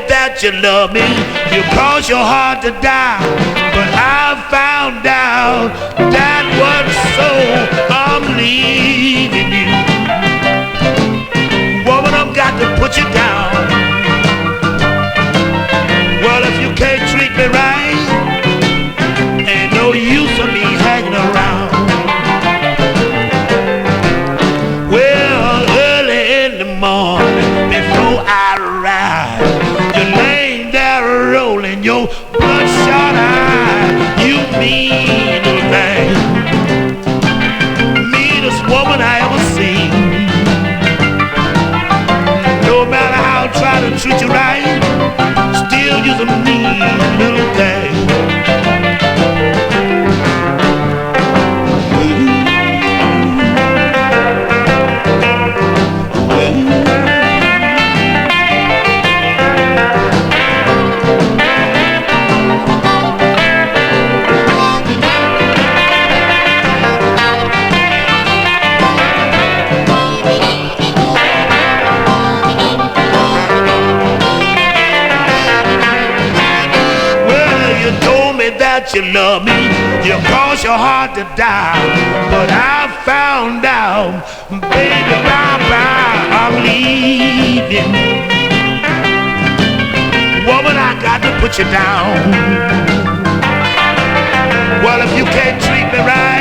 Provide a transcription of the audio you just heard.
that you love me, you cause your heart to die. But I found out that was so, I'm leaving you. Woman, I've got to put you down. Well, if you can't treat me right, ain't no use of me hanging around. Well, early in the morning, before I ride, you're laying there rolling your bloodshot eye. You mean little thing, meanest woman I ever seen. No matter how I try to treat you right, still you're a mean little thing. That you love me, you cause your heart to die. But I found out, baby, bye-bye, I'm leaving. Woman, I got to put you down. Well, if you can't treat me right,